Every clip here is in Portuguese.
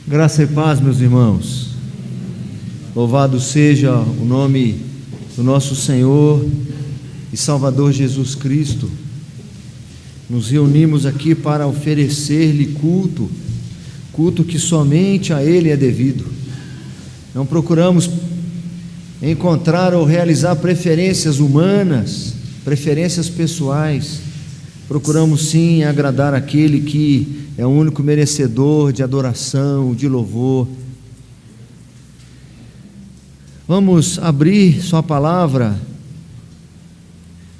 Graça e paz, meus irmãos. Louvado seja o nome do nosso Senhor e Salvador Jesus Cristo. Nos reunimos aqui para oferecer-lhe culto que somente a Ele é devido. Não procuramos encontrar ou realizar preferências humanas, preferências pessoais. Procuramos sim agradar aquele que é o único merecedor de adoração, de louvor. Vamos abrir sua palavra,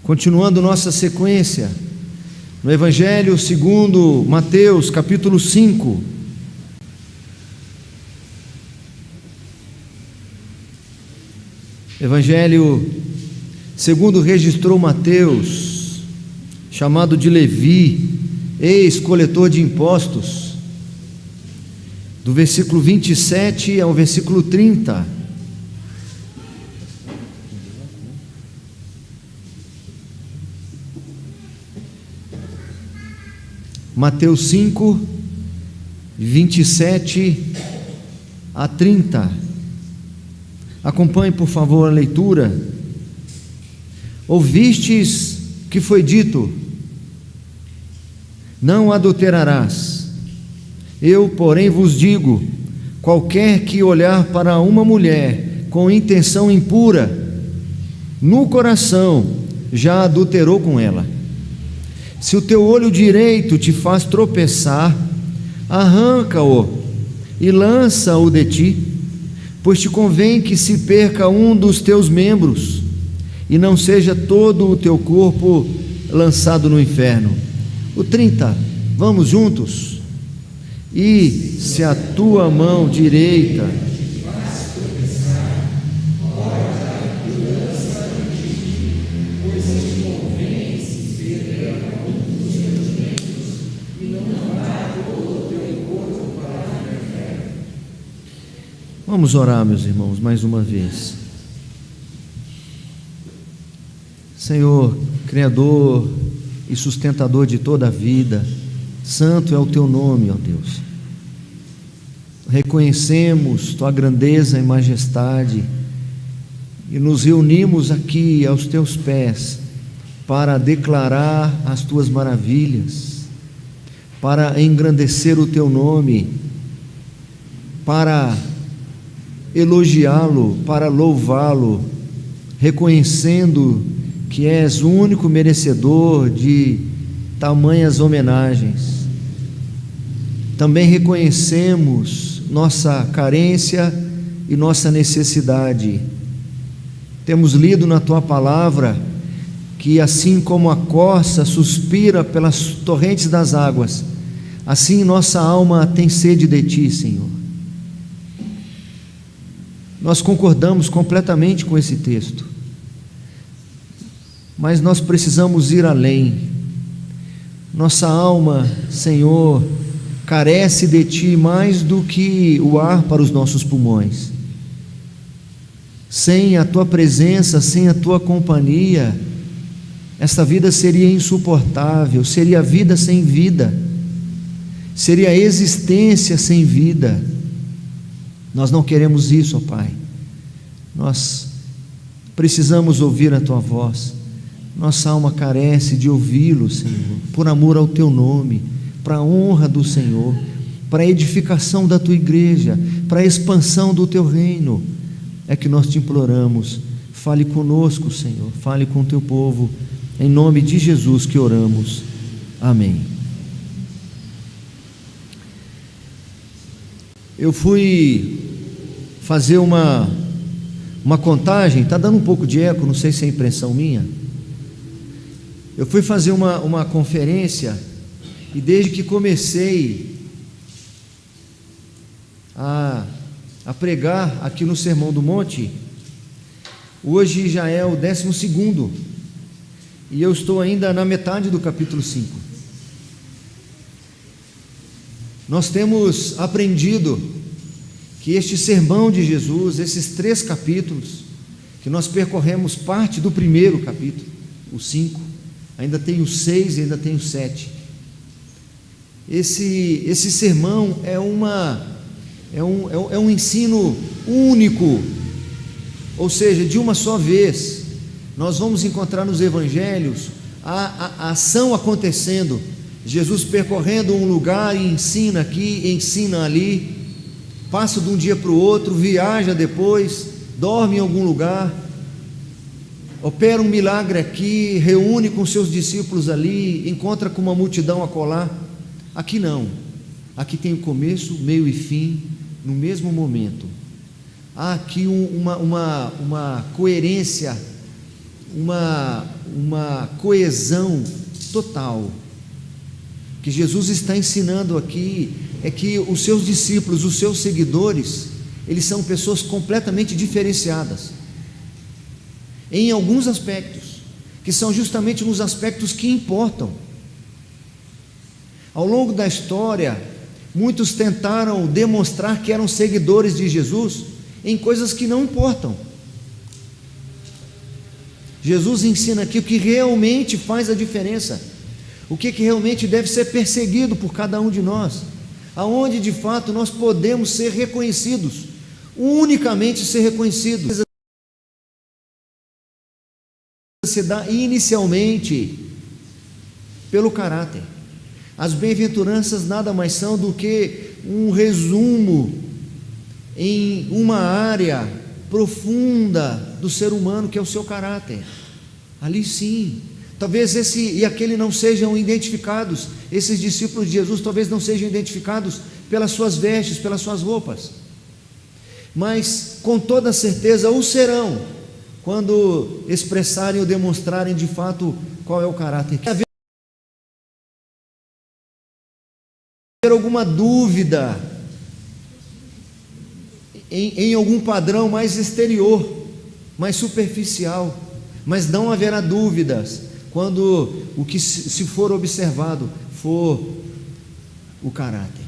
continuando nossa sequência, no Evangelho segundo Mateus, capítulo 5. Evangelho segundo registrou Mateus, chamado de Levi, ex-coletor de impostos, do versículo 27 ao versículo 30. Mateus 5, 27 a 30. Acompanhe, por favor, a leitura. Ouvistes que foi dito: não adulterarás. Eu, porém, vos digo: qualquer que olhar para uma mulher com intenção impura, no coração já adulterou com ela. Se o teu olho direito te faz tropeçar, arranca-o e lança-o de ti, pois te convém que se perca um dos teus membros, e não seja todo o teu corpo lançado no inferno. O 30, vamos juntos. E se a tua mão direita Vamos orar, meus irmãos, mais uma vez. Senhor, Criador e sustentador de toda a vida, santo é o teu nome, ó Deus. Reconhecemos tua grandeza e majestade e nos reunimos aqui aos teus pés para declarar as tuas maravilhas, para engrandecer o teu nome, para elogiá-lo, para louvá-lo, reconhecendo que és o único merecedor de tamanhas homenagens. Também reconhecemos nossa carência e nossa necessidade. Temos lido na tua palavra que assim como a corça suspira pelas torrentes das águas, assim nossa alma tem sede de ti, Senhor. Nós concordamos completamente com esse texto, mas nós precisamos ir além. Nossa alma, Senhor, carece de ti mais do que o ar para os nossos pulmões. Sem a tua presença, sem a tua companhia, esta vida seria insuportável, seria vida sem vida, seria existência sem vida. Nós não queremos isso, ó Pai. Nós precisamos ouvir a tua voz. Nossa alma carece de ouvi-lo, Senhor, por amor ao teu nome, para a honra do Senhor, para a edificação da tua igreja, para a expansão do teu reino. É que nós te imploramos. Fale conosco, Senhor, fale com o teu povo, em nome de Jesus que oramos. Amém. Eu fui fazer uma contagem, está dando um pouco de eco, não sei se é impressão minha. Eu fui fazer uma conferência e desde que comecei a pregar aqui no Sermão do Monte, hoje já é o 12º e eu estou ainda na metade do capítulo 5. Nós temos aprendido que este sermão de Jesus, esses 3 capítulos, que nós percorremos parte do primeiro capítulo, o 5, ainda tem o 6 e ainda tem o 7. Esse sermão é é um ensino único, ou seja, de uma só vez. Nós vamos encontrar nos evangelhos a ação acontecendo, Jesus percorrendo um lugar e ensina aqui, ensina ali, passa de um dia para o outro, viaja depois, dorme em algum lugar, opera um milagre aqui, reúne com seus discípulos ali, encontra com uma multidão acolá. Aqui não, aqui tem o começo, meio e fim, no mesmo momento. Há aqui uma coerência, uma coesão total. O que Jesus está ensinando aqui é que os seus discípulos, os seus seguidores, eles são pessoas completamente diferenciadas em alguns aspectos, que são justamente nos aspectos que importam. Ao longo da história, muitos tentaram demonstrar que eram seguidores de Jesus em coisas que não importam. Jesus ensina aqui o que realmente faz a diferença, o que realmente deve ser perseguido por cada um de nós, aonde de fato nós podemos ser reconhecidos, unicamente ser reconhecidos. Se dá inicialmente pelo caráter. As bem-aventuranças nada mais são do que um resumo em uma área profunda do ser humano, que é o seu caráter. Ali sim, talvez esse e aquele não sejam identificados, esses discípulos de Jesus talvez não sejam identificados pelas suas vestes, pelas suas roupas, mas com toda certeza o serão, quando expressarem ou demonstrarem de fato qual é o caráter. Se haver alguma dúvida em algum padrão mais exterior, mais superficial, mas não haverá dúvidas quando o que se for observado for o caráter.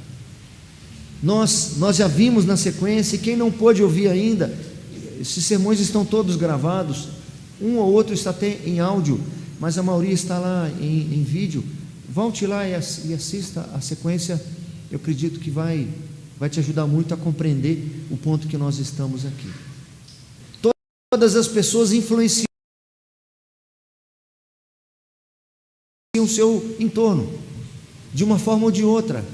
Nós já vimos na sequência, e quem não pôde ouvir ainda, esses sermões estão todos gravados, um ou outro está até em áudio, mas a maioria está lá em vídeo. Volte lá e assista a sequência, eu acredito que vai te ajudar muito a compreender o ponto que nós estamos aqui. Todas as pessoas influenciam o seu entorno, de uma forma ou de outra,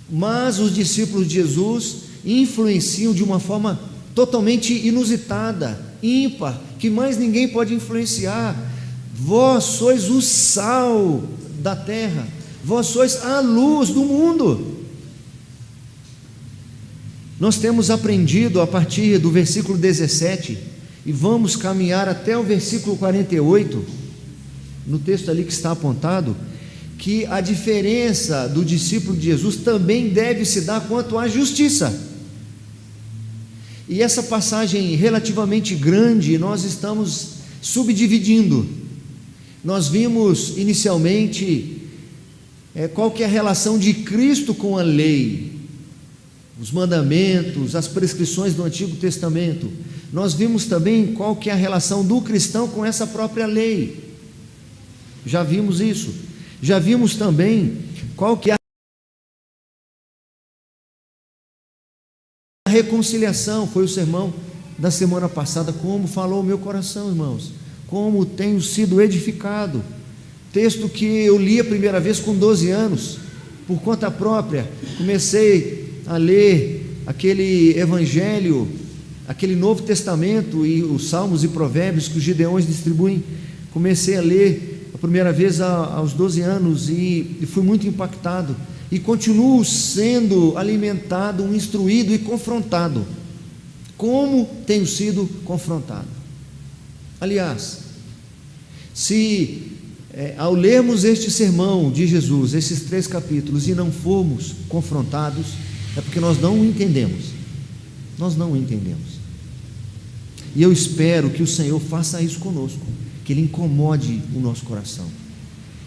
mas os discípulos de Jesus influenciam de uma forma totalmente inusitada, ímpar, que mais ninguém pode influenciar. Vós sois o sal da terra, vós sois a luz do mundo. Nós temos aprendido a partir do versículo 17, e vamos caminhar até o versículo 48, no texto ali que está apontado, que a diferença do discípulo de Jesus também deve se dar quanto à justiça. E essa passagem relativamente grande, nós estamos subdividindo. Nós vimos inicialmente qual que é a relação de Cristo com a lei, os mandamentos, as prescrições do Antigo Testamento. Nós vimos também qual que é a relação do cristão com essa própria lei. Já vimos isso. Já vimos também qual que é a reconciliação. Foi o sermão da semana passada. Como falou o meu coração, irmãos, como tenho sido edificado. Texto que eu li a primeira vez com 12 anos, por conta própria. Comecei a ler aquele evangelho, aquele Novo Testamento e os Salmos e Provérbios que os gideões distribuem. Comecei a ler a primeira vez aos 12 anos e fui muito impactado, e continuo sendo alimentado, instruído e confrontado. Como tenho sido confrontado? Aliás, se ao lermos este sermão de Jesus, esses 3 capítulos, e não formos confrontados, é porque nós não o entendemos. Nós não o entendemos. E eu espero que o Senhor faça isso conosco, que Ele incomode o nosso coração,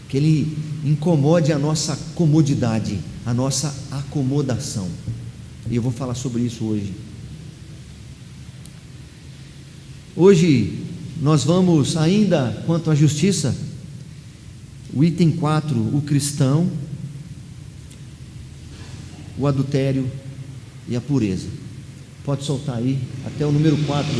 que Ele incomode a nossa comodidade, a nossa acomodação. E eu vou falar sobre isso hoje. Hoje nós vamos ainda, quanto à justiça, o item 4, o cristão, o adultério e a pureza. Pode soltar aí, até o número 4.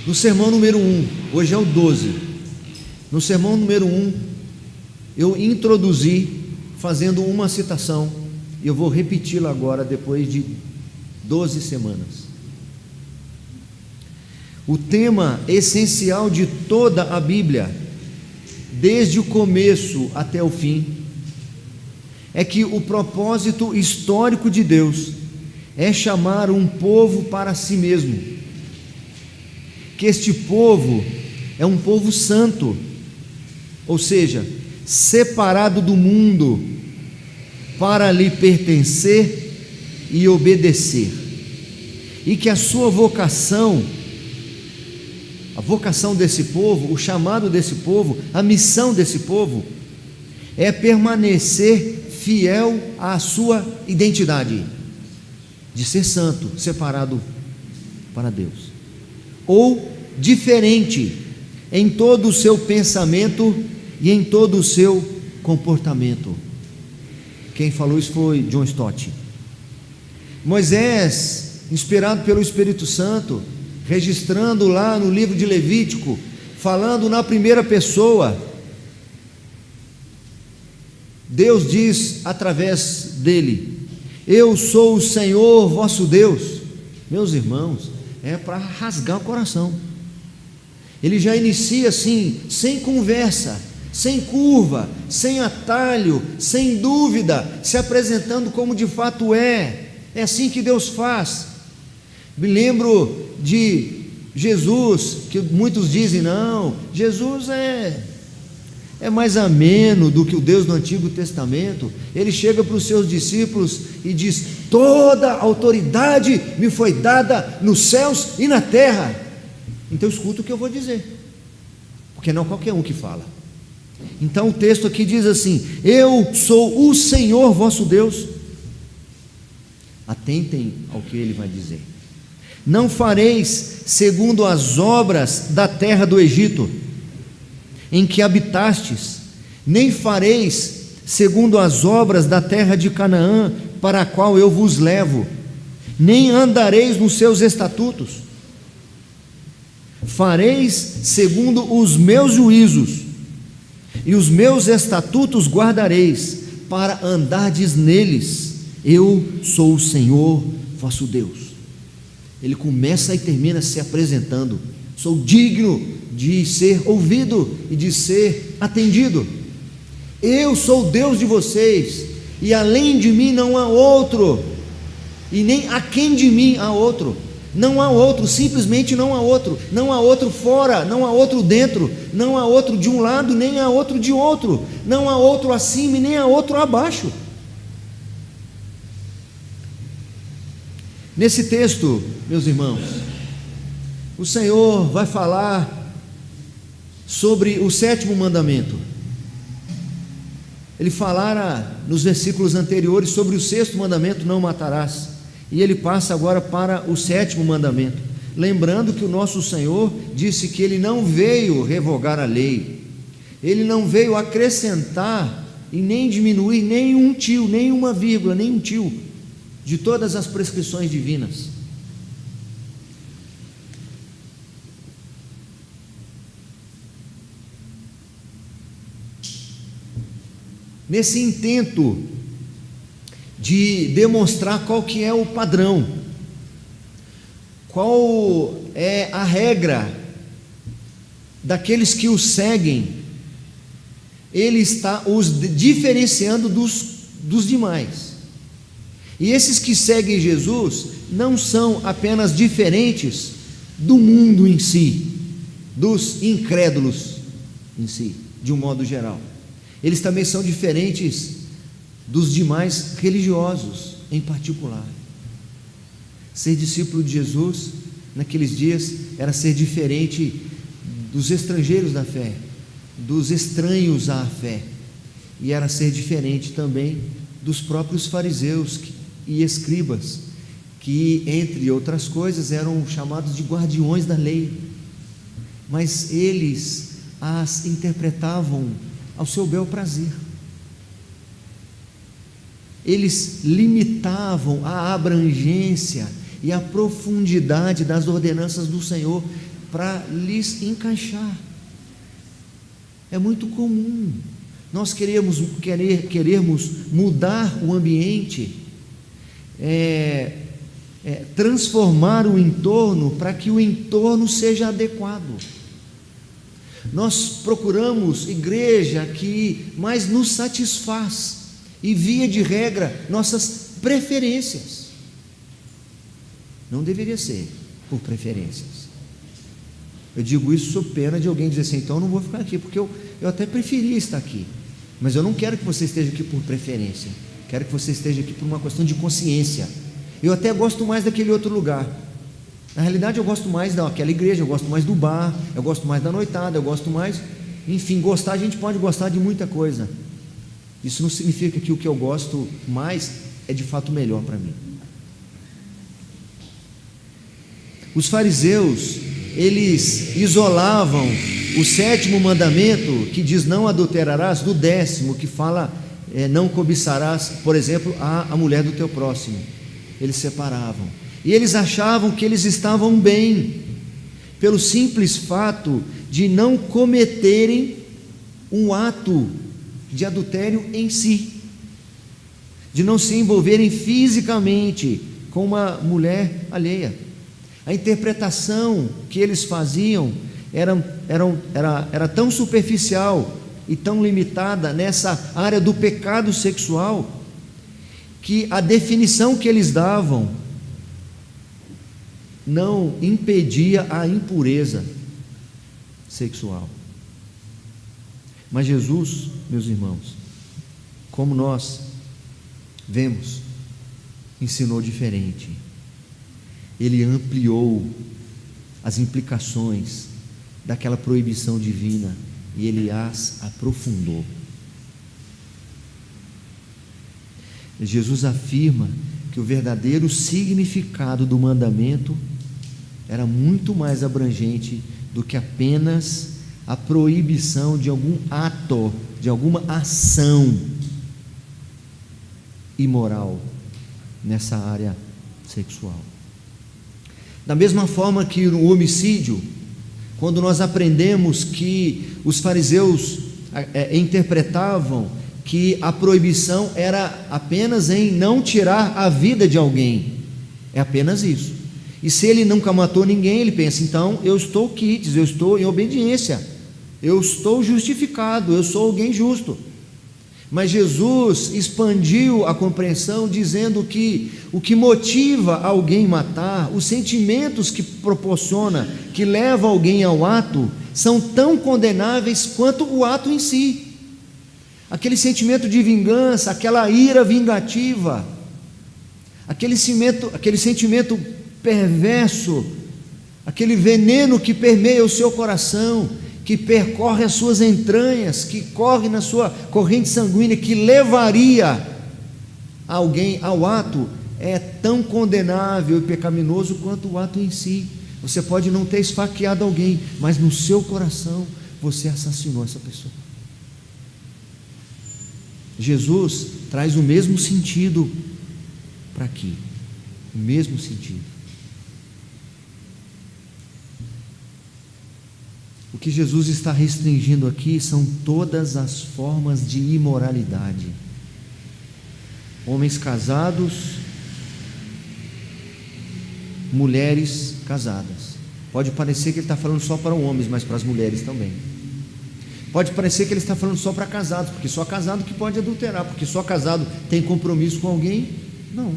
No sermão número 1, hoje é o 12. No sermão número 1, eu introduzi fazendo uma citação, e eu vou repeti-la agora depois de 12 semanas. O tema essencial de toda a Bíblia, desde o começo até o fim, é que o propósito histórico de Deus é chamar um povo para si mesmo, que este povo é um povo santo, ou seja, separado do mundo, para lhe pertencer e obedecer, e que a sua vocação, a vocação desse povo, o chamado desse povo, a missão desse povo, é permanecer fiel à sua identidade, de ser santo, separado para Deus, ou diferente em todo o seu pensamento e em todo o seu comportamento. Quem falou isso foi John Stott. Moisés, inspirado pelo Espírito Santo, registrando lá no livro de Levítico, falando na primeira pessoa, Deus diz através dele: eu sou o Senhor vosso Deus. Meus irmãos, é para rasgar o coração. Ele já inicia assim, sem conversa, sem curva, sem atalho, sem dúvida, se apresentando como de fato é. É assim que Deus faz. Me lembro de Jesus, que muitos dizem, não, Jesus é mais ameno do que o Deus do Antigo Testamento. Ele chega para os seus discípulos e diz: toda autoridade me foi dada nos céus e na terra. Então escuta o que eu vou dizer, porque não é qualquer um que fala. Então o texto aqui diz assim: eu sou o Senhor vosso Deus. Atentem ao que ele vai dizer. Não fareis segundo as obras da terra do Egito, em que habitastes, nem fareis segundo as obras da terra de Canaã, para a qual eu vos levo, nem andareis nos seus estatutos. Fareis segundo os meus juízos, e os meus estatutos guardareis, para andardes neles. Eu sou o Senhor vosso Deus. Ele começa e termina se apresentando: sou digno de ser ouvido e de ser atendido. Eu sou o Deus de vocês, e além de mim não há outro, e nem aquém de mim há outro. Não há outro, simplesmente não há outro. Não há outro fora, não há outro dentro, não há outro de um lado, nem há outro de outro. Não há outro acima e nem há outro abaixo. Nesse texto, meus irmãos, o Senhor vai falar sobre o 7º mandamento. Ele falara nos versículos anteriores sobre o 6º mandamento: não matarás. E ele passa agora para o 7º mandamento, lembrando que o nosso Senhor disse que ele não veio revogar a lei, ele não veio acrescentar e nem diminuir nem um tio, nem uma vírgula, nem um tio de todas as prescrições divinas. Nesse intento de demonstrar qual que é o padrão, qual é a regra daqueles que o seguem, ele está os diferenciando dos demais. E esses que seguem Jesus não são apenas diferentes do mundo em si, dos incrédulos em si, de um modo geral. Eles também são diferentes dos demais religiosos em particular. Ser discípulo de Jesus naqueles dias era ser diferente dos estrangeiros da fé, dos estranhos à fé, e era ser diferente também dos próprios fariseus e escribas, que entre outras coisas eram chamados de guardiões da lei, mas eles as interpretavam ao seu bel prazer. Eles limitavam a abrangência e a profundidade das ordenanças do Senhor para lhes encaixar. É muito comum nós querermos mudar o ambiente, transformar o entorno para que o entorno seja adequado. Nós procuramos igreja que mais nos satisfaz e, via de regra, nossas preferências. Não deveria ser por preferências. Eu digo isso sob pena de alguém dizer assim: então eu não vou ficar aqui, porque eu até preferia estar aqui, mas eu não quero que você esteja aqui por preferência, quero que você esteja aqui por uma questão de consciência. Eu até gosto mais daquele outro lugar. Na realidade eu gosto mais daquela igreja, eu gosto mais do bar, eu gosto mais da noitada, eu gosto mais, enfim, gostar, a gente pode gostar de muita coisa. Isso não significa que o que eu gosto mais é de fato melhor para mim. Os fariseus, eles isolavam o 7º mandamento, que diz não adulterarás, do 10º, que fala não cobiçarás, por exemplo, a mulher do teu próximo. Eles separavam, e eles achavam que eles estavam bem, pelo simples fato de não cometerem um ato de adultério em si, de não se envolverem fisicamente com uma mulher alheia. A interpretação que eles faziam era tão superficial e tão limitada nessa área do pecado sexual, que a definição que eles davam não impedia a impureza sexual. Mas Jesus, meus irmãos, como nós vemos, ensinou diferente. Ele ampliou as implicações daquela proibição divina e ele as aprofundou. Jesus afirma que o verdadeiro significado do mandamento era muito mais abrangente do que apenas a proibição de algum ato, de alguma ação imoral nessa área sexual. Da mesma forma que o homicídio, quando nós aprendemos que os fariseus interpretavam que a proibição era apenas em não tirar a vida de alguém, é apenas isso. E se ele nunca matou ninguém, ele pensa: então eu estou quites, eu estou em obediência, eu estou justificado, eu sou alguém justo. Mas Jesus expandiu a compreensão, dizendo que o que motiva alguém matar, os sentimentos que proporciona, que leva alguém ao ato, são tão condenáveis quanto o ato em si. Aquele sentimento de vingança, aquela ira vingativa, aquele sentimento perverso, aquele veneno que permeia o seu coração, que percorre as suas entranhas, que corre na sua corrente sanguínea, que levaria alguém ao ato, é tão condenável e pecaminoso quanto o ato em si. Você pode não ter esfaqueado alguém, mas no seu coração você assassinou essa pessoa. Jesus traz o mesmo sentido para aqui, o mesmo sentido. O que Jesus está restringindo aqui são todas as formas de imoralidade. Homens casados, mulheres casadas. Pode parecer que ele está falando só para homens, mas para as mulheres também. Pode parecer que ele está falando só para casados, porque só casado que pode adulterar, porque só casado tem compromisso com alguém. Não.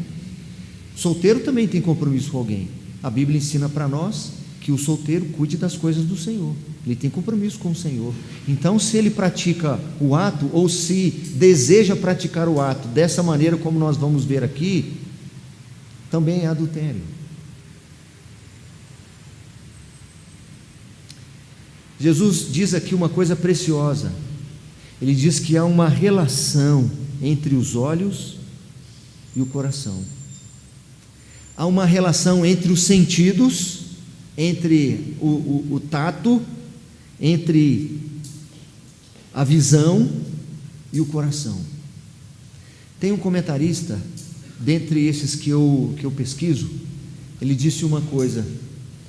Solteiro também tem compromisso com alguém. A Bíblia ensina para nós que o solteiro cuide das coisas do Senhor. Ele tem compromisso com o Senhor. Então, se ele pratica o ato, ou se deseja praticar o ato dessa maneira como nós vamos ver aqui, também é adultério. Jesus diz aqui uma coisa preciosa. Ele diz que há uma relação entre os olhos e o coração. Há uma relação entre os sentidos, entre o tato, entre a visão e o coração. Tem um comentarista, dentre esses que eu pesquiso, ele disse uma coisa,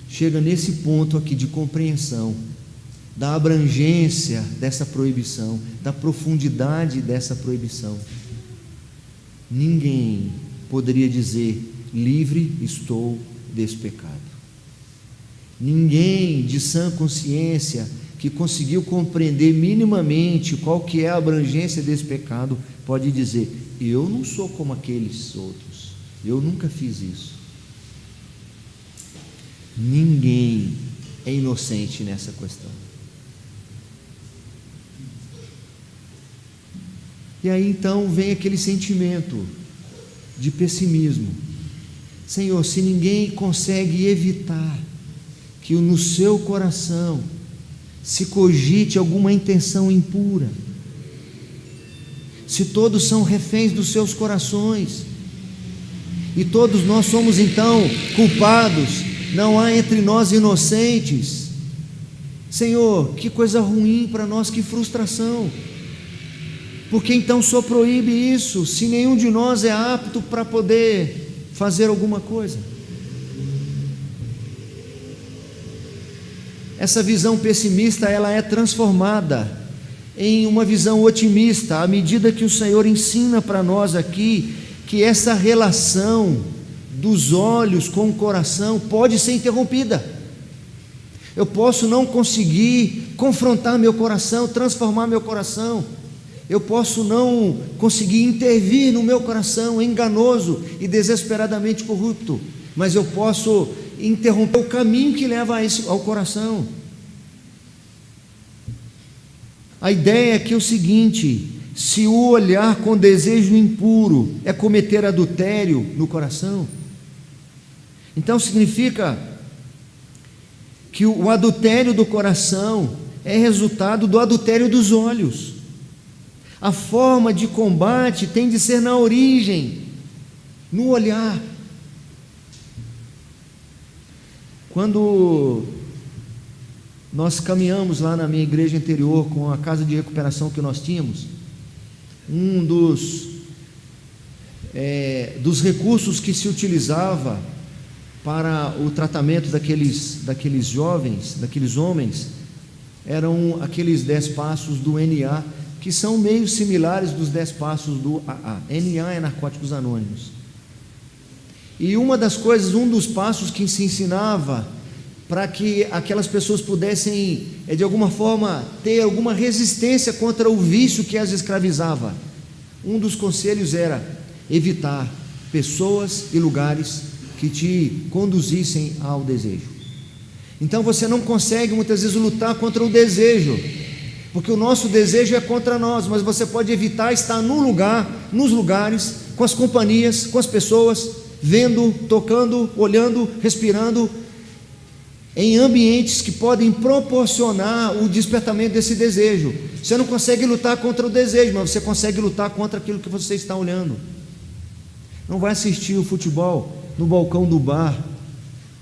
chega nesse ponto aqui de compreensão da abrangência dessa proibição, da profundidade dessa proibição. Ninguém poderia dizer: livre estou desse pecado. Ninguém de sã consciência que conseguiu compreender minimamente qual que é a abrangência desse pecado pode dizer: eu não sou como aqueles outros, eu nunca fiz isso. Ninguém é inocente nessa questão. E aí então vem aquele sentimento de pessimismo. Senhor, se ninguém consegue evitar que no seu coração se cogite alguma intenção impura, se todos são reféns dos seus corações, e todos nós somos então culpados, não há entre nós inocentes, Senhor, que coisa ruim para nós, que frustração. Porque então só proíbe isso, se nenhum de nós é apto para poder fazer alguma coisa? Essa visão pessimista, ela é transformada em uma visão otimista, à medida que o Senhor ensina para nós aqui, que essa relação dos olhos com o coração pode ser interrompida. Eu posso não conseguir confrontar meu coração, transformar meu coração, eu posso não conseguir intervir no meu coração enganoso e desesperadamente corrupto, mas eu posso interromper o caminho que leva ao coração. A ideia é que é o seguinte: se o olhar com desejo impuro é cometer adultério no coração, então significa que o adultério do coração é resultado do adultério dos olhos. A forma de combate tem de ser na origem, no olhar. Quando nós caminhamos lá na minha igreja anterior com a casa de recuperação que nós tínhamos, um dos recursos que se utilizava para o tratamento daqueles jovens, daqueles homens, eram aqueles 10 passos do NA, que são meio similares dos 10 passos do AA. NA é Narcóticos Anônimos. E uma das coisas, um dos passos que se ensinava para que aquelas pessoas pudessem, de alguma forma, ter alguma resistência contra o vício que as escravizava, um dos conselhos era evitar pessoas e lugares que te conduzissem ao desejo. Então você não consegue muitas vezes lutar contra o desejo, porque o nosso desejo é contra nós, mas você pode evitar estar num lugar, nos lugares, com as companhias, com as pessoas, vendo, tocando, olhando, respirando, em ambientes que podem proporcionar o despertamento desse desejo. Você não consegue lutar contra o desejo, mas você consegue lutar contra aquilo que você está olhando. Não vai assistir o futebol no balcão do bar,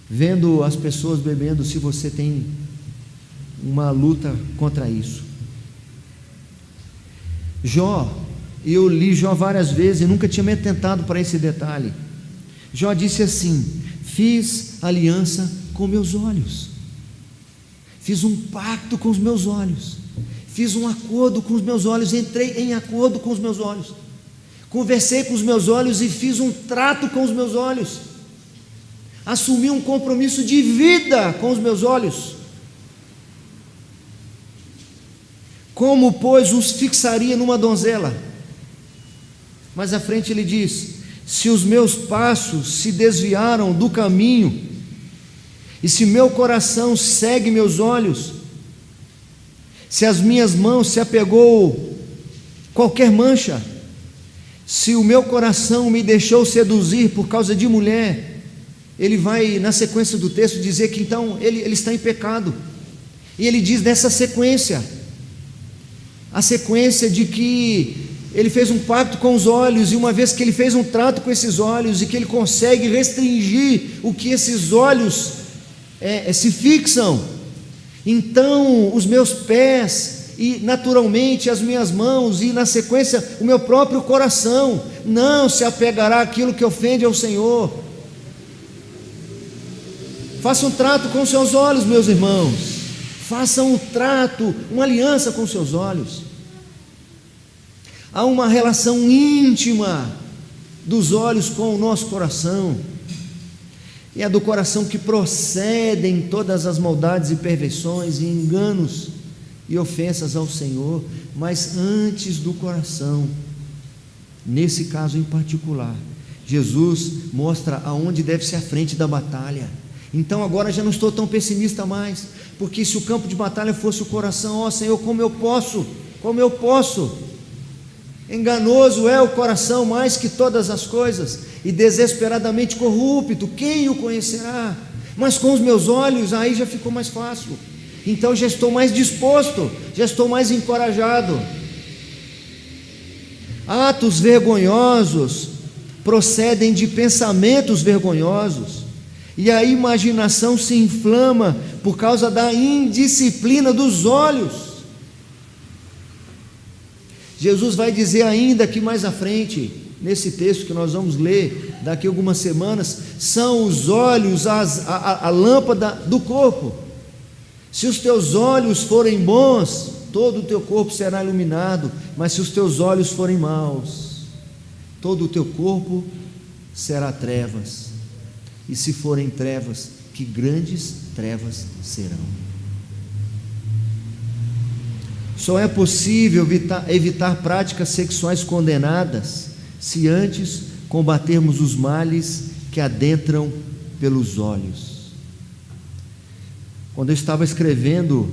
vendo as pessoas bebendo, se você tem uma luta contra isso. Jó, eu li Jó várias vezes e nunca tinha me atentado para esse detalhe. Jó disse assim: fiz aliança com meus olhos, fiz um pacto com os meus olhos, fiz um acordo com os meus olhos, entrei em acordo com os meus olhos, conversei com os meus olhos e fiz um trato com os meus olhos, assumi um compromisso de vida com os meus olhos. Como, pois, os fixaria numa donzela? Mais à frente ele diz: se os meus passos se desviaram do caminho, e se meu coração segue meus olhos, se as minhas mãos se apegou qualquer mancha, se o meu coração me deixou seduzir por causa de mulher, ele vai na sequência do texto dizer que então ele está em pecado. E ele diz nessa sequência, a sequência de que ele fez um pacto com os olhos, e uma vez que ele fez um trato com esses olhos, e que ele consegue restringir o que esses olhos se fixam, então os meus pés e naturalmente as minhas mãos, e na sequência o meu próprio coração não se apegará àquilo que ofende ao Senhor. Faça um trato com seus olhos, meus irmãos. Faça um trato, uma aliança com seus olhos. Há uma relação íntima dos olhos com o nosso coração, e é do coração que procedem todas as maldades e perversões e enganos e ofensas ao Senhor. Mas antes do coração, nesse caso em particular, Jesus mostra aonde deve ser a frente da batalha. Então agora já não estou tão pessimista mais, porque se o campo de batalha fosse o coração, ó Senhor, como eu posso? Enganoso é o coração mais que todas as coisas, e desesperadamente corrupto, quem o conhecerá? Mas com os meus olhos, aí já ficou mais fácil. Então já estou mais disposto, já estou mais encorajado. Atos vergonhosos procedem de pensamentos vergonhosos, e a imaginação se inflama por causa da indisciplina dos olhos. Jesus vai dizer ainda que mais à frente, nesse texto que nós vamos ler daqui a algumas semanas, são os olhos a lâmpada do corpo. Se os teus olhos forem bons, todo o teu corpo será iluminado, mas se os teus olhos forem maus, todo o teu corpo será trevas, e se forem trevas, que grandes trevas serão. Só é possível evitar práticas sexuais condenadas se antes combatermos os males que adentram pelos olhos. Quando eu estava escrevendo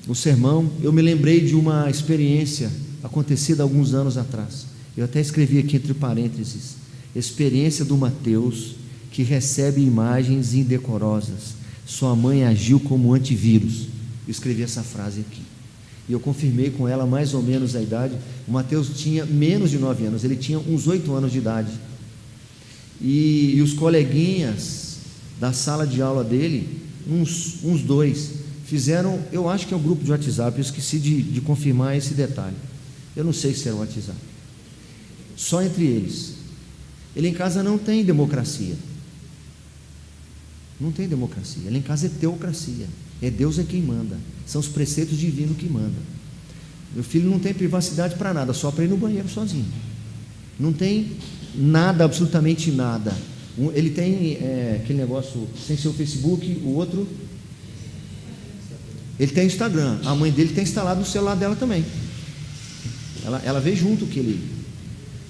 o sermão, eu me lembrei de uma experiência acontecida alguns anos atrás. Eu até escrevi aqui entre parênteses: experiência do Mateus, que recebe imagens indecorosas. Sua mãe agiu como antivírus. Eu escrevi essa frase aqui, e eu confirmei com ela mais ou menos a idade. O Mateus tinha menos de 9 anos, ele tinha uns 8 anos de idade, e os coleguinhas da sala de aula dele, uns 2, fizeram, eu acho que é um grupo de WhatsApp, eu esqueci de confirmar esse detalhe, eu não sei se era um WhatsApp, só entre eles. Ele em casa não tem democracia, ele em casa é teocracia, Deus é quem manda, são os preceitos divinos que mandam. Meu filho não tem privacidade para nada, só para ir no banheiro sozinho, não tem nada, absolutamente nada. Ele tem aquele negócio, sem ser o Facebook, o outro, ele tem Instagram, a mãe dele tem instalado no celular dela também, ela vê junto que ele,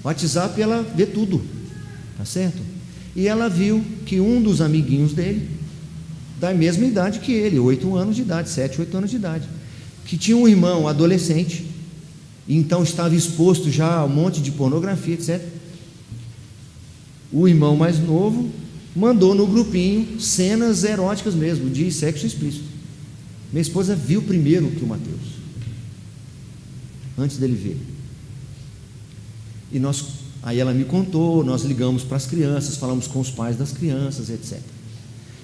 WhatsApp, ela vê tudo, tá certo? E ela viu que um dos amiguinhos dele, da mesma idade que ele, 8 anos de idade, 7, 8 anos de idade, que tinha um irmão adolescente, e então estava exposto já a um monte de pornografia, etc. O irmão mais novo mandou no grupinho cenas eróticas mesmo, de sexo explícito. Minha esposa viu primeiro que o Mateus, antes dele ver. E aí ela me contou, nós ligamos para as crianças, falamos com os pais das crianças, etc.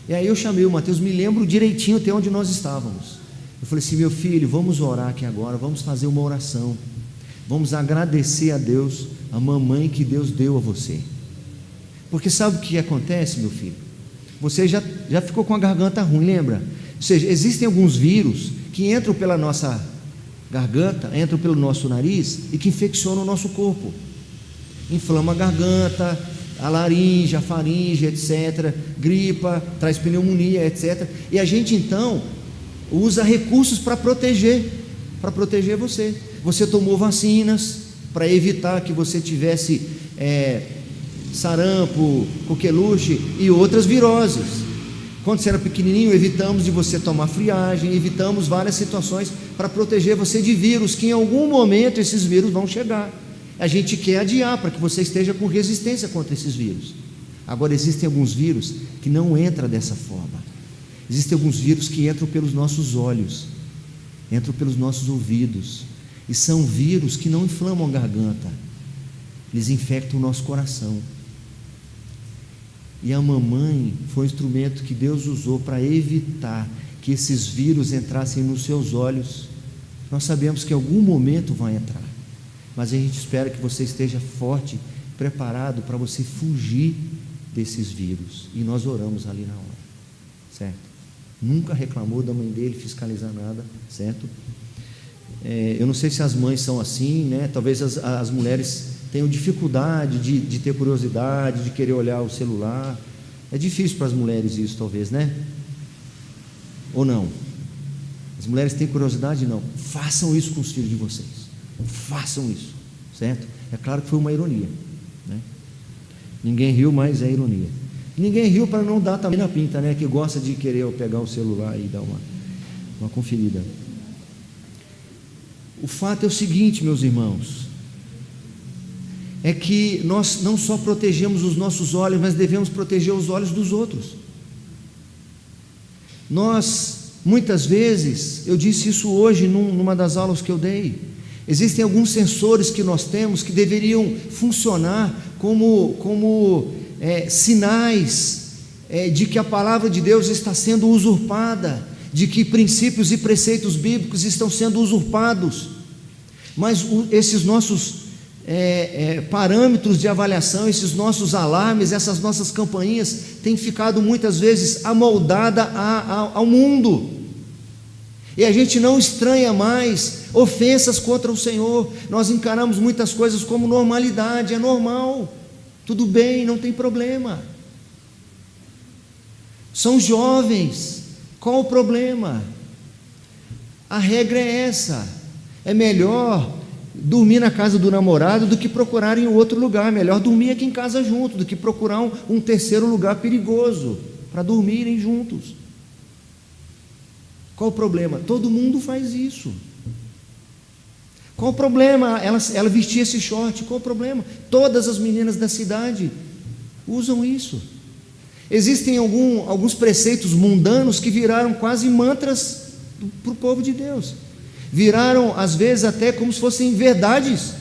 E aí eu chamei o Mateus, me lembro direitinho até onde nós estávamos. Eu falei assim: meu filho, vamos orar aqui agora, vamos fazer uma oração, vamos agradecer a Deus, a mamãe que Deus deu a você. Porque sabe o que acontece, meu filho? Você já ficou com a garganta ruim, lembra? Ou seja, existem alguns vírus que entram pela nossa garganta, entram pelo nosso nariz e que infeccionam o nosso corpo. Inflama a garganta, a laringe, a faringe, etc. Gripa, traz pneumonia, etc. E a gente então usa recursos para proteger você. Você tomou vacinas para evitar que você tivesse sarampo, coqueluche e outras viroses. Quando você era pequenininho, evitamos de você tomar friagem, evitamos várias situações para proteger você de vírus, que em algum momento esses vírus vão chegar. A gente quer adiar para que você esteja com resistência contra esses vírus. Agora, existem alguns vírus que não entram dessa forma. Existem alguns vírus que entram pelos nossos olhos, entram pelos nossos ouvidos, e são vírus que não inflamam a garganta, eles infectam o nosso coração. E a mamãe foi um instrumento que Deus usou para evitar que esses vírus entrassem nos seus olhos Nós sabemos que em algum momento vai entrar, mas a gente espera que você esteja forte, preparado para você fugir desses vírus, e nós oramos ali na hora, certo? Nunca reclamou da mãe dele fiscalizar nada, certo? Eu não sei se as mães são assim, né? Talvez as mulheres tenham dificuldade de ter curiosidade, de querer olhar o celular. É difícil para as mulheres isso, talvez, né? Ou não? As mulheres têm curiosidade? Não. Façam isso com os filhos de vocês. Façam isso, certo? É claro que foi uma ironia, né? Ninguém riu, mas é ironia. Ninguém riu para não dar também na pinta, né? Que gosta de querer pegar o celular e dar uma conferida. O fato é o seguinte, meus irmãos, é que nós não só protegemos os nossos olhos, mas devemos proteger os olhos dos outros. Nós, muitas vezes, eu disse isso hoje numa das aulas que eu dei, existem alguns sensores que nós temos que deveriam funcionar como sinais de que a palavra de Deus está sendo usurpada, de que princípios e preceitos bíblicos estão sendo usurpados. Mas esses nossos parâmetros de avaliação, esses nossos alarmes, essas nossas campainhas têm ficado muitas vezes amoldadas ao mundo, e a gente não estranha mais ofensas contra o Senhor. Nós encaramos muitas coisas como normalidade, é normal, tudo bem, não tem problema. São jovens, qual o problema? A regra é essa: é melhor dormir na casa do namorado do que procurar em outro lugar. Melhor dormir aqui em casa junto do que procurar um terceiro lugar perigoso para dormirem juntos. Qual o problema? Todo mundo faz isso. Qual o problema? Ela vestia esse short, qual o problema? Todas as meninas da cidade usam isso. Existem alguns preceitos mundanos que viraram quase mantras para o povo de Deus. Viraram, às vezes, até como se fossem verdades.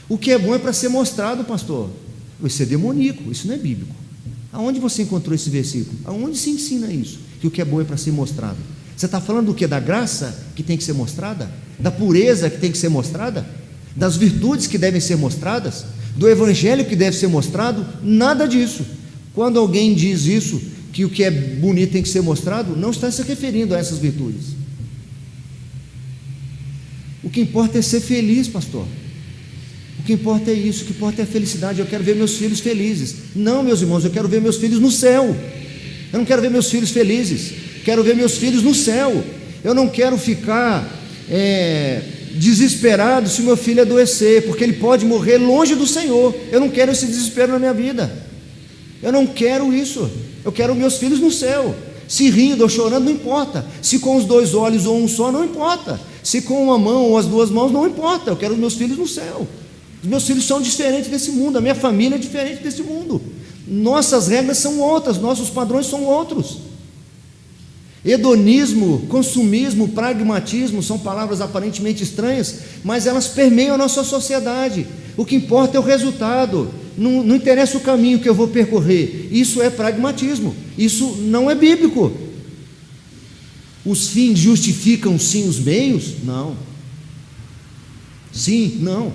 O que é bom é para ser mostrado, pastor. Isso é demoníaco, isso não é bíblico. Aonde você encontrou esse versículo? Aonde se ensina isso? Que o que é bom é para ser mostrado. Você está falando do que? Da graça que tem que ser mostrada? Da pureza que tem que ser mostrada? Das virtudes que devem ser mostradas? Do evangelho que deve ser mostrado? Nada disso. Quando alguém diz isso, que o que é bonito tem que ser mostrado, não está se referindo a essas virtudes. O que importa é ser feliz, pastor. O que importa é isso, o que importa é a felicidade. Eu quero ver meus filhos felizes. Não, meus irmãos, eu quero ver meus filhos no céu. Eu não quero ver meus filhos felizes, quero ver meus filhos no céu. Eu não quero ficar desesperado se o meu filho adoecer, porque ele pode morrer longe do Senhor. Eu não quero esse desespero na minha vida. Eu não quero isso. Eu quero meus filhos no céu. Se rindo ou chorando, não importa. Se com os dois olhos ou um só, não importa. Se com uma mão ou as duas mãos, não importa. Eu quero os meus filhos no céu. Os meus filhos são diferentes desse mundo. A minha família é diferente desse mundo. Nossas regras são outras, nossos padrões são outros. Hedonismo, consumismo, pragmatismo são palavras aparentemente estranhas, mas elas permeiam a nossa sociedade. O que importa é o resultado, não interessa o caminho que eu vou percorrer. Isso é pragmatismo, isso não é bíblico. Os fins justificam sim os meios? Não. Sim, não.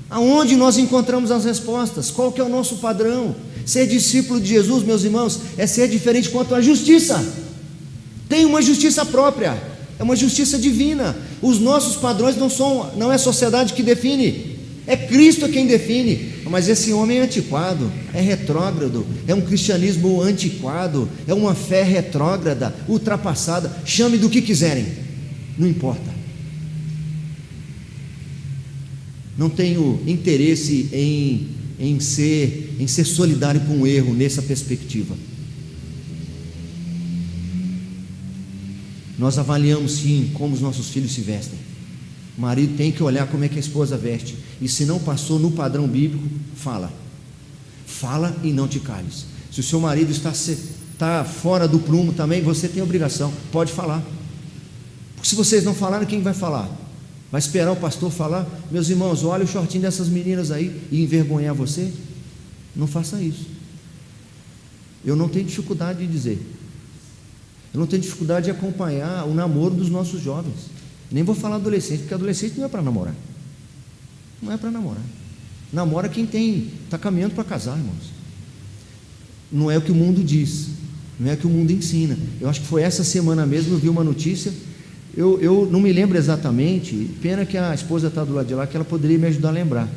Aonde nós encontramos as respostas? Qual que é o nosso padrão? Ser discípulo de Jesus, meus irmãos, é ser diferente quanto à justiça. Tem uma justiça própria, é uma justiça divina. Os nossos padrões não é a sociedade que define, é Cristo quem define. Mas esse homem é antiquado, é retrógrado, é um cristianismo antiquado, é uma fé retrógrada, ultrapassada. Chame do que quiserem, não importa. Não tenho interesse em ser solidário com o erro nessa perspectiva. Nós avaliamos sim como os nossos filhos se vestem. O marido tem que olhar como é que a esposa veste, e se não passou no padrão bíblico, fala e não te cales. Se o seu marido está fora do prumo também, você tem obrigação, pode falar. Porque se vocês não falarem, quem vai falar? Vai esperar o pastor falar? Meus irmãos, olha o shortinho dessas meninas aí e envergonhar você? Não faça isso. Eu não tenho dificuldade de dizer, eu não tenho dificuldade de acompanhar o namoro dos nossos jovens. Nem vou falar adolescente, porque adolescente não é para namorar. Não é para namorar. Namora quem está caminhando para casar, irmãos. Não é o que o mundo diz, não é o que o mundo ensina. Eu acho que foi essa semana mesmo, eu vi uma notícia, eu não me lembro exatamente, pena que a esposa está do lado de lá, que ela poderia me ajudar a lembrar.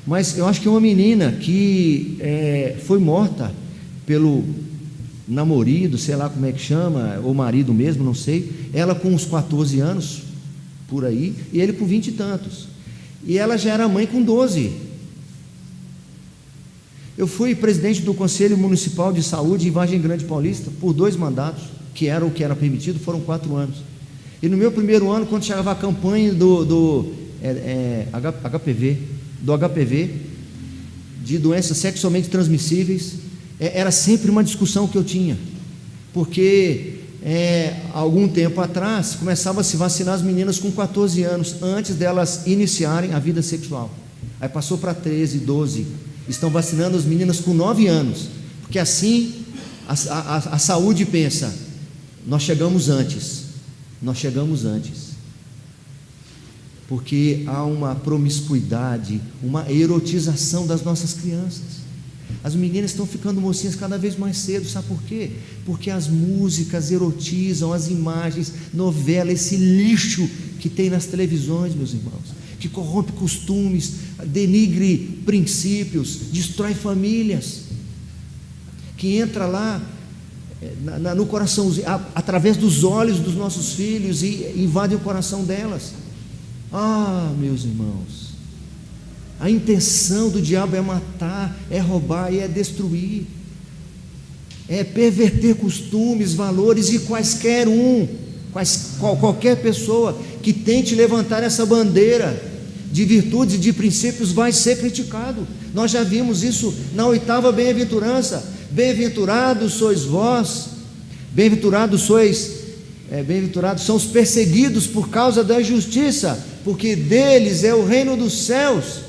Mas eu acho que uma menina que foi morta pelo namorado, sei lá como é que chama, ou marido mesmo, não sei, ela com uns 14 anos, por aí, e ele com 20 e tantos, e ela já era mãe com 12. Eu fui presidente do Conselho Municipal de Saúde em Vargem Grande Paulista por 2 mandatos, que era o que era permitido, foram 4 anos. E no meu primeiro ano, quando chegava a campanha do HPV, de doenças sexualmente transmissíveis, era sempre uma discussão que eu tinha, porque algum tempo atrás começava a se vacinar as meninas com 14 anos, antes delas iniciarem a vida sexual. Aí passou para 13, 12, estão vacinando as meninas com 9 anos, porque assim a saúde pensa, nós chegamos antes, porque há uma promiscuidade, uma erotização das nossas crianças. As meninas estão ficando mocinhas cada vez mais cedo, sabe por quê? Porque as músicas erotizam, as imagens, novela, esse lixo que tem nas televisões, meus irmãos, que corrompe costumes, denigre princípios, destrói famílias, que entra lá no coração, através dos olhos dos nossos filhos, e invade o coração delas. Meus irmãos, a intenção do diabo é matar, é roubar e é destruir, é perverter costumes, valores, e qualquer pessoa que tente levantar essa bandeira de virtudes e de princípios vai ser criticado. Nós já vimos isso na 8ª bem-aventurança: bem-aventurados sois vós, bem-aventurados são os perseguidos por causa da justiça, porque deles é o reino dos céus.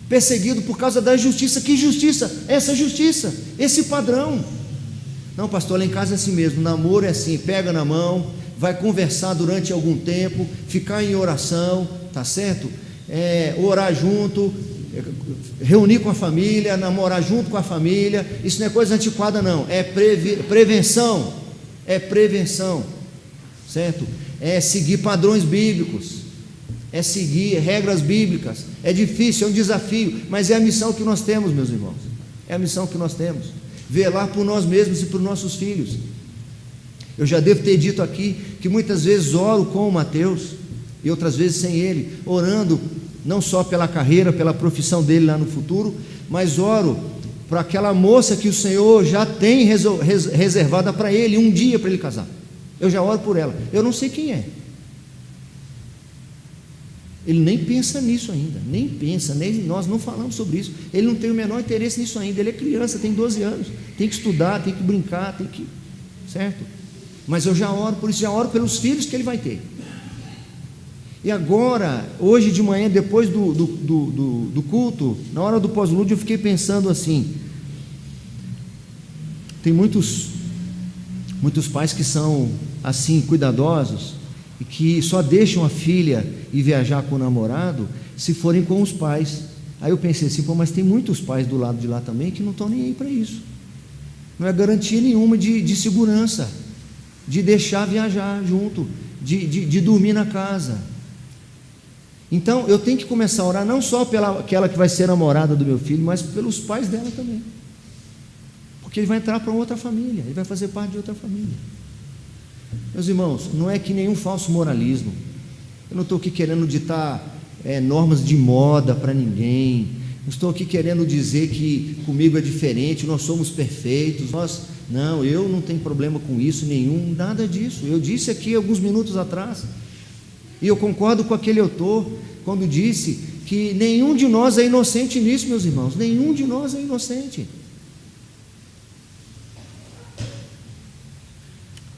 Perseguido por causa da justiça. Que justiça? Essa justiça, esse padrão. Não, pastor, lá em casa é assim mesmo, namoro é assim, pega na mão, vai conversar durante algum tempo, ficar em oração, tá certo? Orar junto, reunir com a família, namorar junto com a família. Isso não é coisa antiquada, não, é prevenção, certo? É seguir padrões bíblicos, é seguir regras bíblicas. É difícil, é um desafio, mas é a missão que nós temos, meus irmãos, é a missão que nós temos, velar por nós mesmos e por nossos filhos. Eu já devo ter dito aqui que muitas vezes oro com o Mateus e outras vezes sem ele, orando não só pela carreira, pela profissão dele lá no futuro, mas oro para aquela moça que o Senhor já tem reservada para ele, um dia para ele casar. Eu já oro por ela, eu não sei quem é. Ele nem pensa nisso ainda, nós não falamos sobre isso. Ele não tem o menor interesse nisso ainda. Ele é criança, tem 12 anos, tem que estudar, tem que brincar, certo? Mas eu já oro por isso, já oro pelos filhos que ele vai ter. E agora, hoje de manhã, depois do culto, na hora do pós-lúdio, eu fiquei pensando assim: tem muitos pais que são assim, cuidadosos, e que só deixam a filha ir viajar com o namorado se forem com os pais. Aí eu pensei assim, mas tem muitos pais do lado de lá também que não estão nem aí para isso. Não é garantia nenhuma de segurança, de deixar viajar junto, de dormir na casa. Então eu tenho que começar a orar não só pela aquela que vai ser namorada do meu filho, mas pelos pais dela também, porque ele vai entrar para outra família, ele vai fazer parte de outra família. Meus irmãos, não é que nenhum falso moralismo. Eu não estou aqui querendo ditar normas de moda para ninguém. Não estou aqui querendo dizer que comigo é diferente, nós somos perfeitos. Eu não tenho problema com isso nenhum, nada disso. Eu disse aqui alguns minutos atrás, e eu concordo com aquele autor, quando disse que nenhum de nós é inocente nisso, meus irmãos. Nenhum de nós é inocente.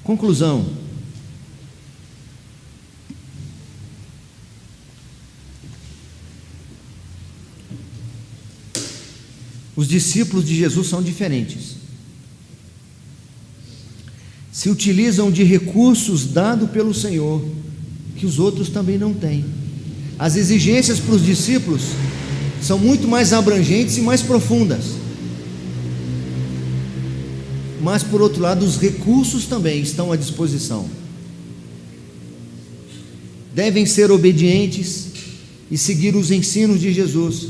Conclusão: os discípulos de Jesus são diferentes. Se utilizam de recursos dados pelo Senhor, que os outros também não têm. As exigências para os discípulos são muito mais abrangentes e mais profundas. Mas, por outro lado, os recursos também estão à disposição. Devem ser obedientes e seguir os ensinos de Jesus,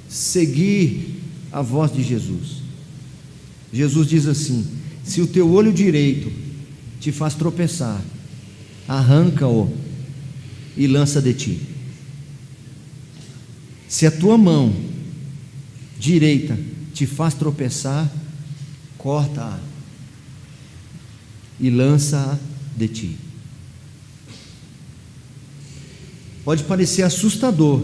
seguir a voz de Jesus. Jesus diz assim: se o teu olho direito te faz tropeçar, arranca-o e lança de ti. Se a tua mão direita te faz tropeçar, corta-a e lança-a de ti. Pode parecer assustador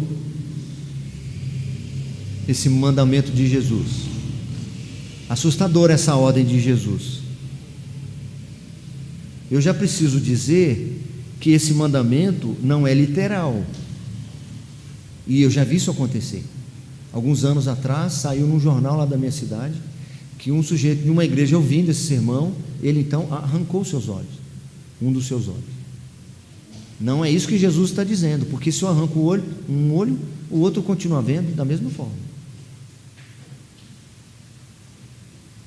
esse mandamento de Jesus, assustador essa ordem de Jesus. Eu já preciso dizer que esse mandamento não é literal, e eu já vi isso acontecer. Alguns anos atrás saiu num jornal lá da minha cidade que um sujeito de uma igreja, ouvindo esse sermão, ele então arrancou seus olhos, um dos seus olhos. Não é isso que Jesus está dizendo, porque se eu arranco um olho, o outro continua vendo da mesma forma.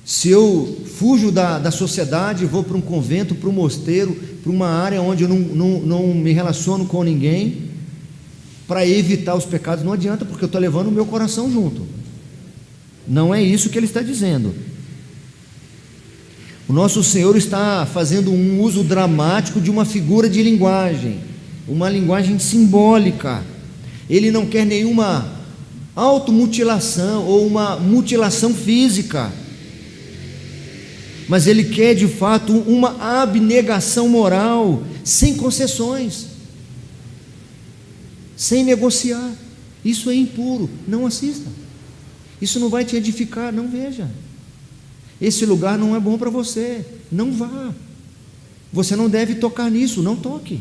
Se eu fujo da sociedade, vou para um convento, para um mosteiro, para uma área onde eu não me relaciono com ninguém, para evitar os pecados, não adianta, porque eu estou levando o meu coração junto. Não é isso que ele está dizendo. O nosso Senhor está fazendo um uso dramático de uma figura de linguagem, uma linguagem simbólica. Ele não quer nenhuma automutilação ou uma mutilação física, mas ele quer de fato uma abnegação moral, sem concessões, sem negociar. Isso é impuro, não assista. Isso não vai te edificar, não veja. Esse lugar não é bom para você, não vá. Você não deve tocar nisso, não toque.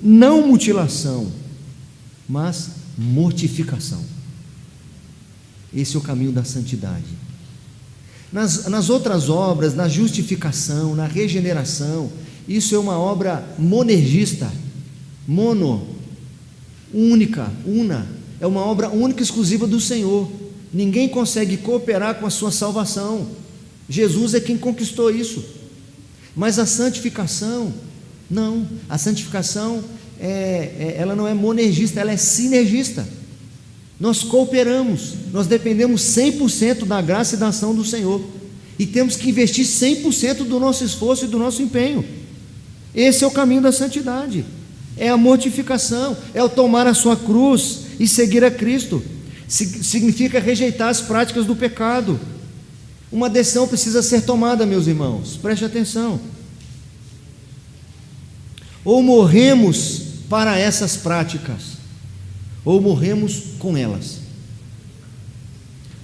Não mutilação, mas mortificação. Esse é o caminho da santidade. Nas outras obras, na justificação, na regeneração, isso é uma obra monergista, única, é uma obra única e exclusiva do Senhor. Ninguém consegue cooperar com a sua salvação. Jesus é quem conquistou isso. Mas a santificação, não. A santificação ela não é monergista, ela é sinergista. Nós cooperamos, nós dependemos 100% da graça e da ação do Senhor, e temos que investir 100% do nosso esforço e do nosso empenho. Esse é o caminho da santidade, é a mortificação, é o tomar a sua cruz e seguir a Cristo. Significa rejeitar as práticas do pecado. Uma decisão precisa ser tomada, meus irmãos, preste atenção. Ou morremos para essas práticas, ou morremos com elas.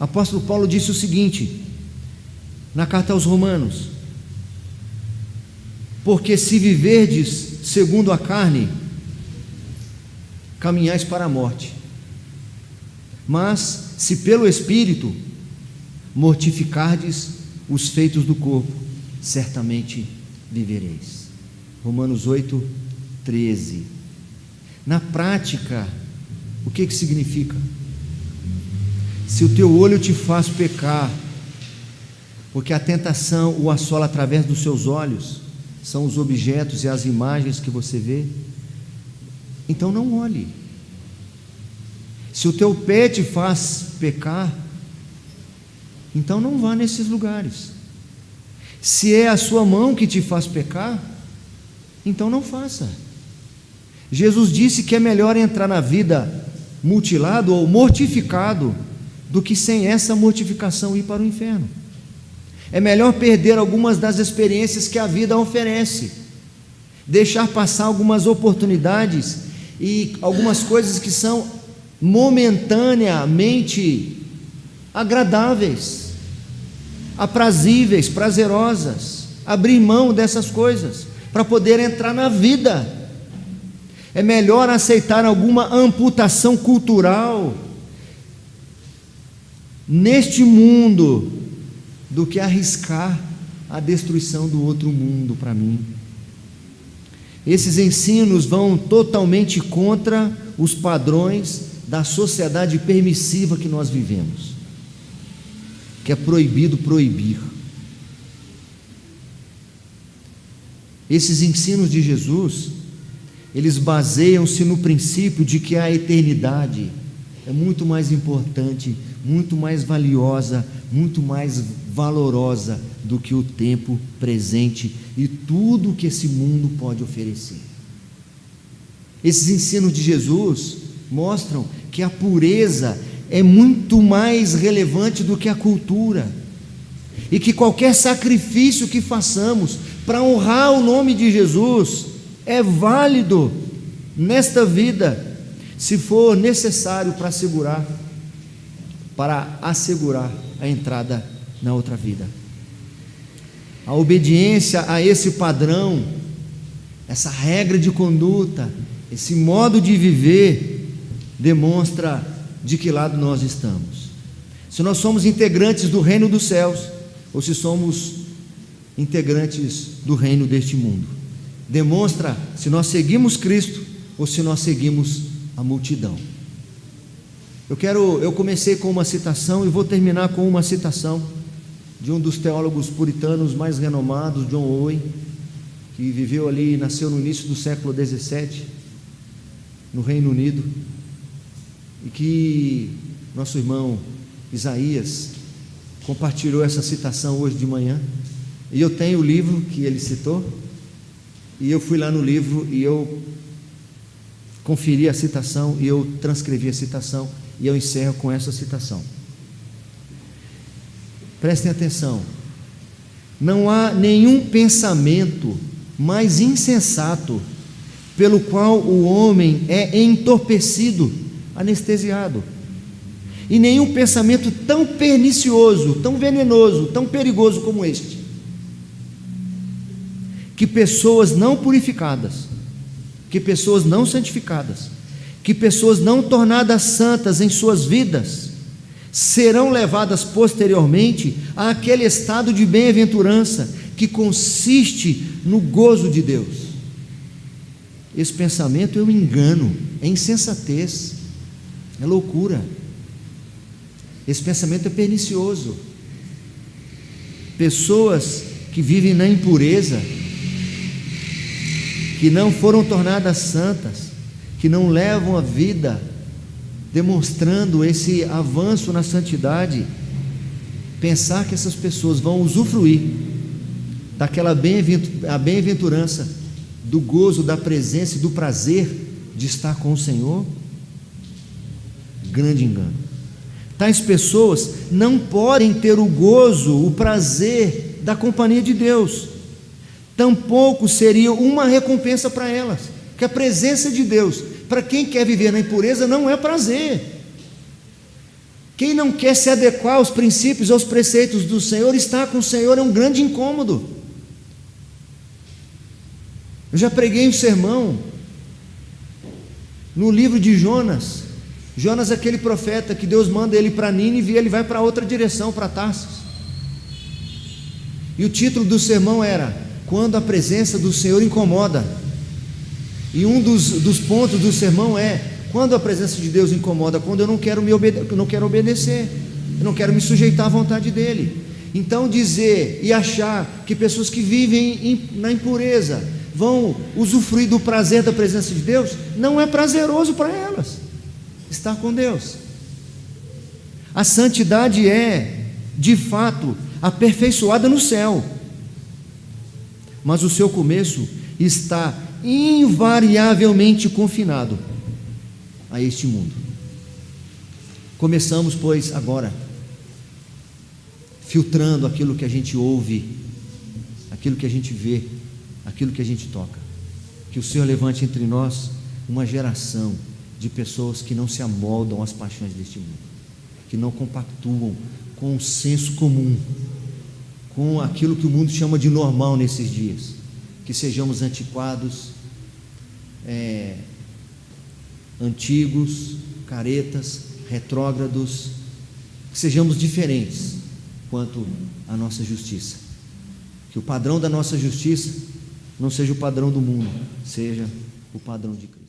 O apóstolo Paulo disse o seguinte, na carta aos Romanos: porque se viverdes segundo a carne, caminhais para a morte, mas se pelo Espírito mortificardes os feitos do corpo, certamente vivereis. Romanos 8:13. Na prática, o que significa? Se o teu olho te faz pecar, porque a tentação o assola através dos seus olhos, são os objetos e as imagens que você vê, então não olhe. Se o teu pé te faz pecar, então não vá nesses lugares. Se é a sua mão que te faz pecar, então não faça. Jesus disse que é melhor entrar na vida mutilado ou mortificado do que sem essa mortificação ir para o inferno. É melhor perder algumas das experiências que a vida oferece, deixar passar algumas oportunidades e algumas coisas que são momentaneamente agradáveis, aprazíveis, prazerosas, abrir mão dessas coisas para poder entrar na vida. É melhor aceitar alguma amputação cultural neste mundo do que arriscar a destruição do outro mundo para mim. Esses ensinos vão totalmente contra os padrões da sociedade permissiva que nós vivemos, que é proibido proibir. Esses ensinos de Jesus, eles baseiam-se no princípio de que a eternidade é muito mais importante, muito mais valiosa, muito mais valorosa do que o tempo presente e tudo que esse mundo pode oferecer. Esses ensinos de Jesus mostram que a pureza é muito mais relevante do que a cultura, e que qualquer sacrifício que façamos para honrar o nome de Jesus é válido nesta vida, se for necessário para assegurar a entrada na outra vida. A obediência a esse padrão, essa regra de conduta, esse modo de viver, demonstra de que lado nós estamos. Se nós somos integrantes do reino dos céus, ou se somos integrantes do reino deste mundo. Demonstra se nós seguimos Cristo ou se nós seguimos a multidão. Eu comecei com uma citação e vou terminar com uma citação de um dos teólogos puritanos mais renomados, John Owen, que viveu ali, nasceu no início do século XVII, no Reino Unido, e que nosso irmão Isaías compartilhou essa citação hoje de manhã, e eu tenho o livro que ele citou, e eu fui lá no livro e eu conferi a citação e eu transcrevi a citação, e eu encerro com essa citação. Prestem atenção: não há nenhum pensamento mais insensato pelo qual o homem é entorpecido, anestesiado, e nenhum pensamento tão pernicioso, tão venenoso, tão perigoso como este, que pessoas não purificadas, que pessoas não santificadas, que pessoas não tornadas santas em suas vidas, serão levadas posteriormente àquele estado de bem-aventurança que consiste no gozo de Deus. Esse pensamento é um engano, é insensatez, é loucura. Esse pensamento é pernicioso. Pessoas que vivem na impureza, que não foram tornadas santas, que não levam a vida demonstrando esse avanço na santidade, pensar que essas pessoas vão usufruir daquela bem-aventurança, do gozo, da presença e do prazer de estar com o Senhor, grande engano. Tais pessoas não podem ter o gozo, o prazer da companhia de Deus, tampouco seria uma recompensa para elas, porque a presença de Deus, para quem quer viver na impureza, não é prazer. Quem não quer se adequar aos princípios, aos preceitos do Senhor, estar com o Senhor é um grande incômodo. Eu já preguei um sermão no livro de Jonas. Jonas é aquele profeta que Deus manda ele para Nínive e ele vai para outra direção, para Tarsis. E o título do sermão era: quando a presença do Senhor incomoda. E um dos pontos do sermão é: quando a presença de Deus incomoda, quando eu não quero obedecer, eu não quero me sujeitar à vontade dEle. Então dizer e achar que pessoas que vivem na impureza vão usufruir do prazer da presença de Deus, não é prazeroso para elas estar com Deus. A santidade é, de fato, aperfeiçoada no céu, mas o seu começo está invariavelmente confinado a este mundo. Começamos, pois, agora, filtrando aquilo que a gente ouve, aquilo que a gente vê, aquilo que a gente toca. Que o Senhor levante entre nós uma geração de pessoas que não se amoldam às paixões deste mundo, que não compactuam com o senso comum, com aquilo que o mundo chama de normal nesses dias, que sejamos antiquados, antigos, caretas, retrógrados, que sejamos diferentes quanto à nossa justiça, que o padrão da nossa justiça Não seja o padrão do mundo, seja o padrão de Cristo.